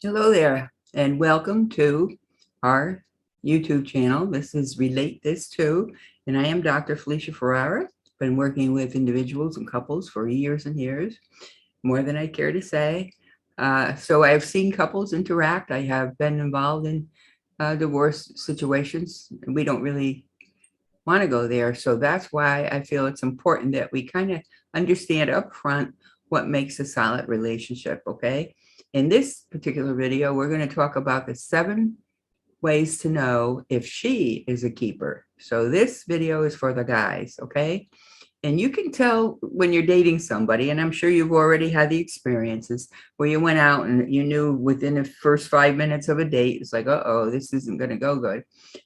Hello there, and welcome to our YouTube channel. This is Relate This To, and I am Dr. Felicia Ferrara. Been working with individuals and couples for years and years, more than I care to say. So I've seen couples interact. I have been involved in divorce situations, and we don't really want to go there. So that's why I feel it's important that we kind of understand up front what makes a solid relationship, okay? In this particular video, we're going to talk about the 7 ways to know if she is a keeper. So this video is for the guys, okay? And you can tell when you're dating somebody, and I'm sure you've already had the experiences where you went out and you knew within the first 5 minutes of a date, it's like, uh-oh, this isn't going to go good.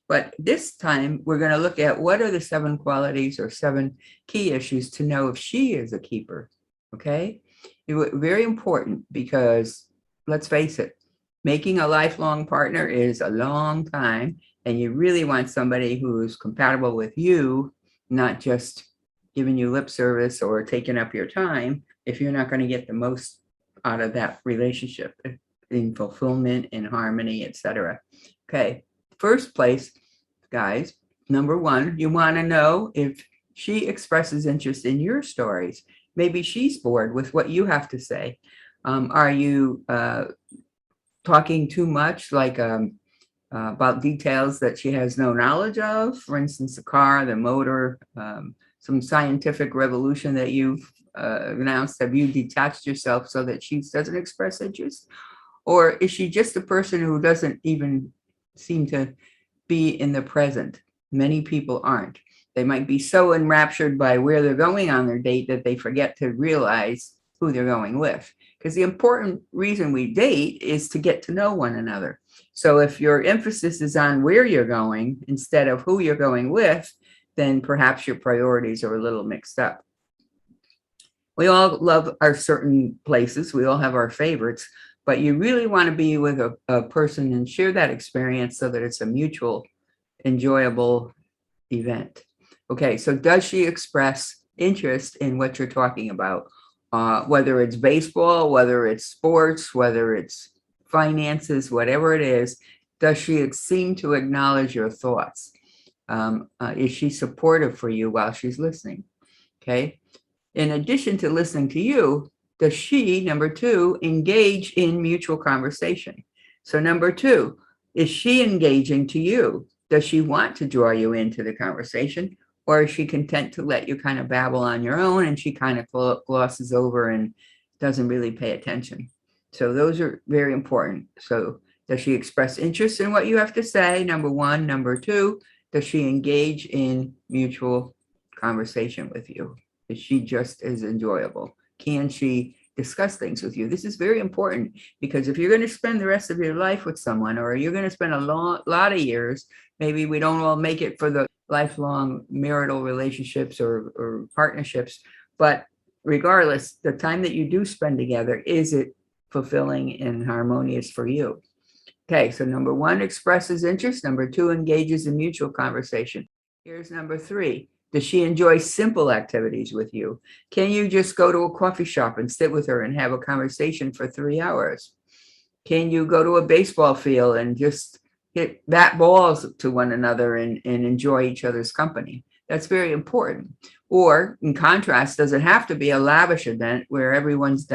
But this time, we're going to look at what are the 7 qualities or 7 key issues to know if she is a keeper, okay? Very important because, let's face it, making a lifelong partner is a long time, and you really want somebody who's compatible with you, not just giving you lip service or taking up your time if you're not going to get the most out of that relationship in fulfillment, in harmony, etc. Okay, first place, guys, number 1, you want to know if she expresses interest in your stories. Maybe she's bored with what you have to say. Are you talking too much, like about details that she has no knowledge of? For instance, the car, the motor, some scientific revolution that you've announced. Have you detached yourself so that she doesn't express interest? Or is she just a person who doesn't even seem to be in the present? Many people aren't. They might be so enraptured by where they're going on their date that they forget to realize who they're going with. Because the important reason we date is to get to know one another. So if your emphasis is on where you're going instead of who you're going with, then perhaps your priorities are a little mixed up. We all love our certain places. We all have our favorites, but you really want to be with a person and share that experience so that it's a mutual, enjoyable event. Okay, so does she express interest in what you're talking about? Whether it's baseball, whether it's sports, whether it's finances, whatever it is, does she seem to acknowledge your thoughts? Is she supportive for you while she's listening? Okay. In addition to listening to you, does she, number 2, engage in mutual conversation? So number 2, is she engaging to you? Does she want to draw you into the conversation? Or is she content to let you kind of babble on your own and she kind of glosses over and doesn't really pay attention? So those are very important. So does she express interest in what you have to say? Number 1. Number 2, does she engage in mutual conversation with you? Is she just as enjoyable? Can she discuss things with you? This is very important because if you're going to spend the rest of your life with someone, or you're going to spend a lot of years, maybe we don't all make it for the lifelong marital relationships or partnerships, but regardless, the time that you do spend together, is it fulfilling and harmonious for you? Okay, so number 1 expresses interest. Number 2 engages in mutual conversation. Here's number 3. Does she enjoy simple activities with you? Can you just go to a coffee shop and sit with her and have a conversation for 3 hours? Can you go to a baseball field and just hit bat balls to one another and enjoy each other's company? That's very important. Or in contrast, does it have to be a lavish event where everyone's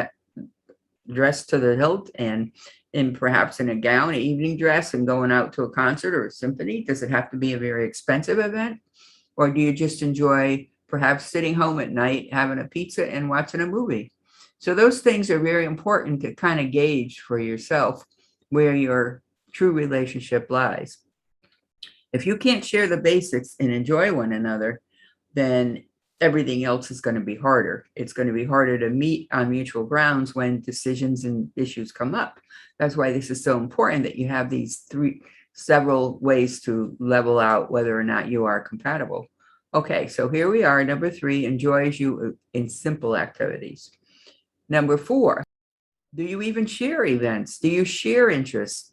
dressed to the hilt and perhaps in a gown, evening dress, and going out to a concert or a symphony? Does it have to be a very expensive event? Or do you just enjoy perhaps sitting home at night, having a pizza and watching a movie? So those things are very important to kind of gauge for yourself where your true relationship lies. If you can't share the basics and enjoy one another, then everything else is going to be harder. It's going to be harder to meet on mutual grounds when decisions and issues come up. That's why this is so important that you have these several ways to level out whether or not you are compatible. Okay, so here we are. Number 3, enjoys you in simple activities. Number 4, do you even share events? Do you share interests?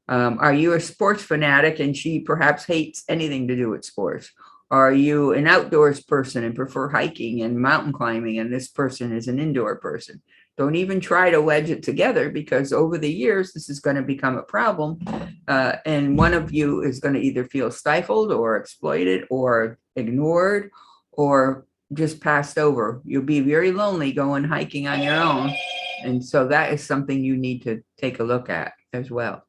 Are you a sports fanatic and she perhaps hates anything to do with sports? Are you an outdoors person and prefer hiking and mountain climbing and this person is an indoor person? Don't even try to wedge it together, because over the years, this is going to become a problem. And one of you is going to either feel stifled or exploited or ignored or just passed over. You'll be very lonely going hiking on your own. And so that is something you need to take a look at as well.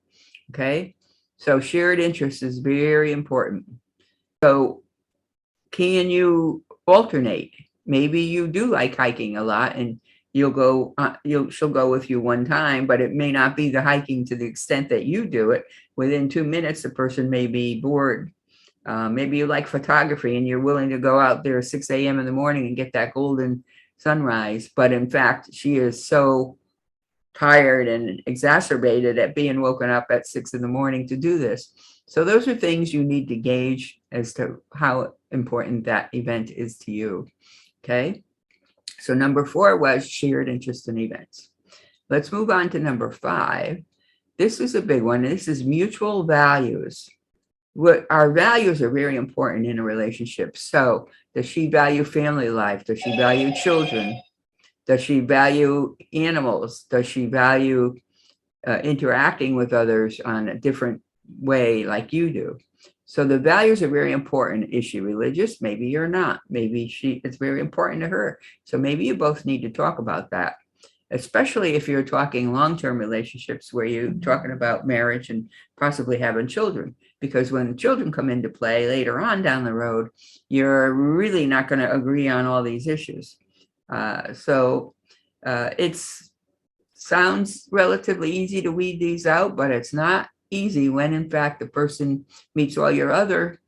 Okay. So shared interest is very important. So can you alternate? Maybe you do like hiking a lot, and she'll go with you one time, but it may not be the hiking to the extent that you do it. Within 2 minutes, the person may be bored. Maybe you like photography and you're willing to go out there at 6 a.m. in the morning and get that golden sunrise. But in fact, she is so tired and exacerbated at being woken up at 6 in the morning to do this. So those are things you need to gauge as to how important that event is to you. Okay. So number 4 was shared interest in events. Let's move on to number 5. This is a big one. This is mutual values. What our values are very important in a relationship. So does she value family life? Does she value children? Does she value animals? Does she value interacting with others on a different way like you do? So the values are very important. Is she religious? Maybe you're not. Maybe it's very important to her. So maybe you both need to talk about that, especially if you're talking long-term relationships where you're talking about marriage and possibly having children. Because when children come into play later on down the road, you're really not going to agree on all these issues. It sounds relatively easy to weed these out, but it's not easy when in fact the person meets all your other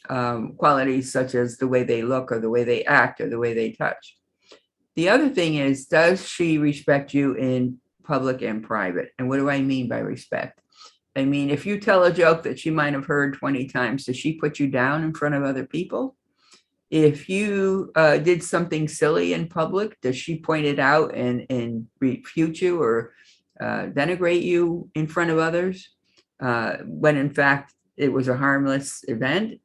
qualities, such as the way they look or the way they act or the way they touch. The other thing is, does she respect you in public and private? And what do I mean by respect? I mean, if you tell a joke that she might have heard 20 times, does she put you down in front of other people? If you did something silly in public, does she point it out and refute you or denigrate you in front of others? When in fact it was a harmless event?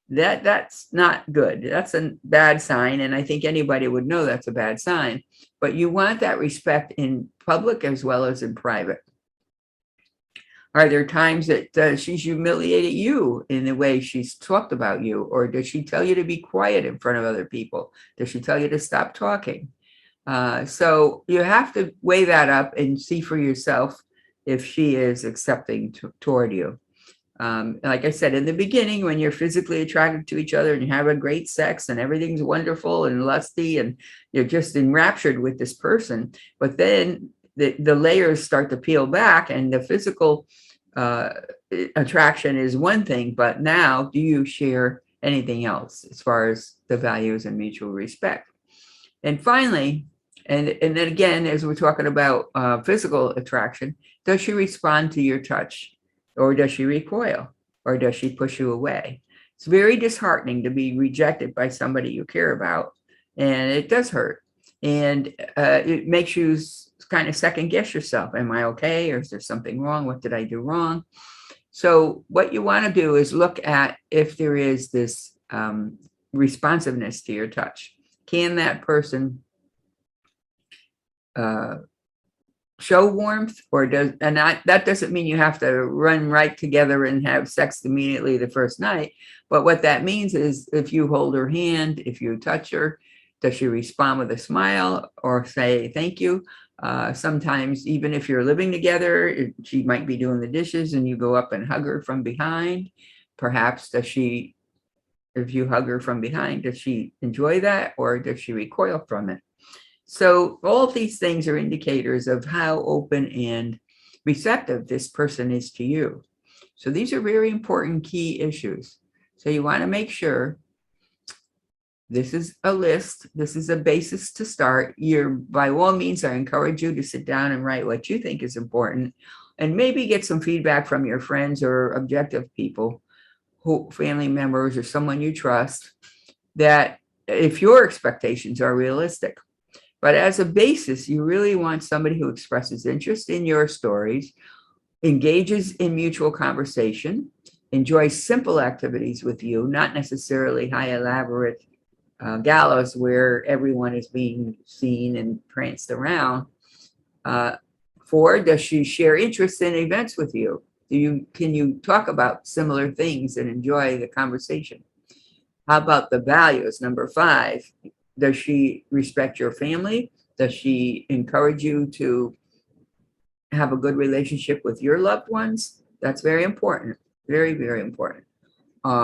That's not good. That's a bad sign. And I think anybody would know that's a bad sign. But you want that respect in public as well as in private. Are there times that she's humiliated you in the way she's talked about you? Or does she tell you to be quiet in front of other people? Does she tell you to stop talking? So you have to weigh that up and see for yourself if she is accepting toward you. Like I said in the beginning, when you're physically attracted to each other and you have a great sex and everything's wonderful and lusty and you're just enraptured with this person, but then the layers start to peel back, and the physical attraction is one thing, but now do you share anything else as far as the values and mutual respect? And finally, and then again, as we're talking about physical attraction, does she respond to your touch, or does she recoil, or does she push you away? It's very disheartening to be rejected by somebody you care about, and it does hurt, and it makes you kind of second guess yourself. Am I okay, or is there something wrong? What did I do wrong? So what you want to do is look at if there is this responsiveness to your touch. Can that person show warmth, or that doesn't mean you have to run right together and have sex immediately the first night. But what that means is, if you hold her hand, if you touch her, does she respond with a smile or say thank you? Sometimes even if you're living together, she might be doing the dishes and you go up and hug her from behind. Perhaps if you hug her from behind, does she enjoy that, or does she recoil from it? So all of these things are indicators of how open and receptive this person is to you. So these are very important key issues. So you want to make sure this is a list. This is a basis to start. By all means, I encourage you to sit down and write what you think is important, and maybe get some feedback from your friends or objective people, family members or someone you trust, that if your expectations are realistic. But as a basis, you really want somebody who expresses interest in your stories, engages in mutual conversation, enjoys simple activities with you, not necessarily high elaborate galas where everyone is being seen and pranced around, Uh, 4, does she share interest in events with you? Can you talk about similar things and enjoy the conversation? How about the values? Number 5, does she respect your family? Does she encourage you to have a good relationship with your loved ones? That's very important. Very, very important.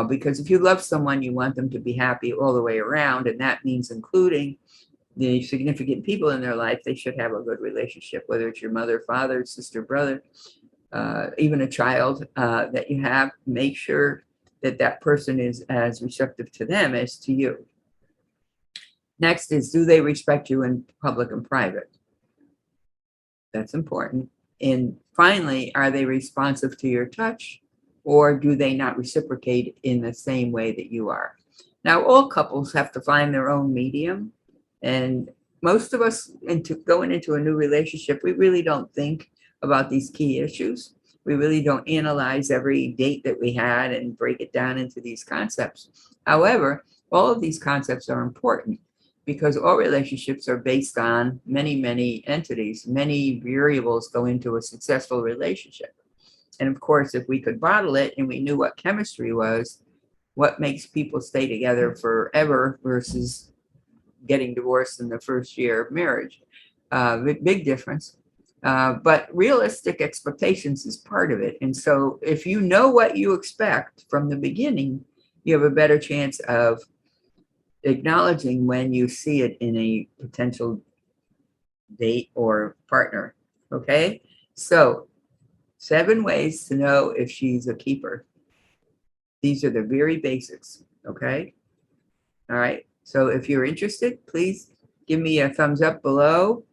Because if you love someone, you want them to be happy all the way around, and that means including the significant people in their life. They should have a good relationship, whether it's your mother, father, sister, brother, even a child that you have. Make sure that that person is as receptive to them as to you. Next is, do they respect you in public and private? That's important. And finally, are they responsive to your touch, or do they not reciprocate in the same way that you are? Now, all couples have to find their own medium. And most of us, going into a new relationship, we really don't think about these key issues. We really don't analyze every date that we had and break it down into these concepts. However, all of these concepts are important because all relationships are based on many, many entities. Many variables go into a successful relationship. And of course, if we could bottle it and we knew what chemistry was, what makes people stay together forever versus getting divorced in the first year of marriage, big difference. But realistic expectations is part of it. And so if you know what you expect from the beginning, you have a better chance of acknowledging when you see it in a potential date or partner. Okay. So 7 ways to know if she's a keeper. These are the very basics. Okay. All right. So if you're interested, please give me a thumbs up below.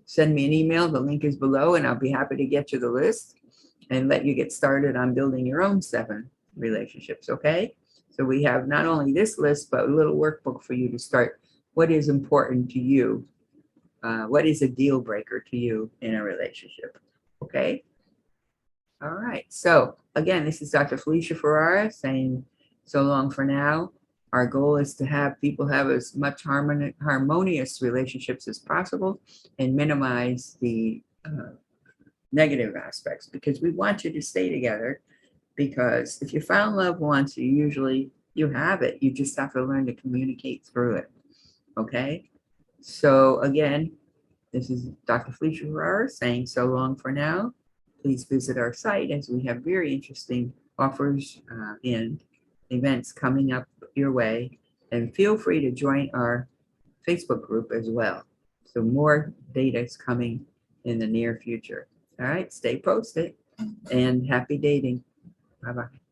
Send me an email. The link is below, and I'll be happy to get you the list and let you get started on building your own 7 relationships. Okay. So we have not only this list, but a little workbook for you to start. What is important to you? What is a deal breaker to you in a relationship? Okay. All right. So again, this is Dr. Felicia Ferrara saying so long for now. Our goal is to have people have as much harmonious relationships as possible and minimize the negative aspects, because we want you to stay together. Because if you found love once, you have it. You just have to learn to communicate through it. Okay. So again, this is Dr. Felicia Ferrara saying so long for now. Please visit our site as we have very interesting offers and events coming up your way. And feel free to join our Facebook group as well. So more data is coming in the near future. All right, stay posted and happy dating. Bye-bye.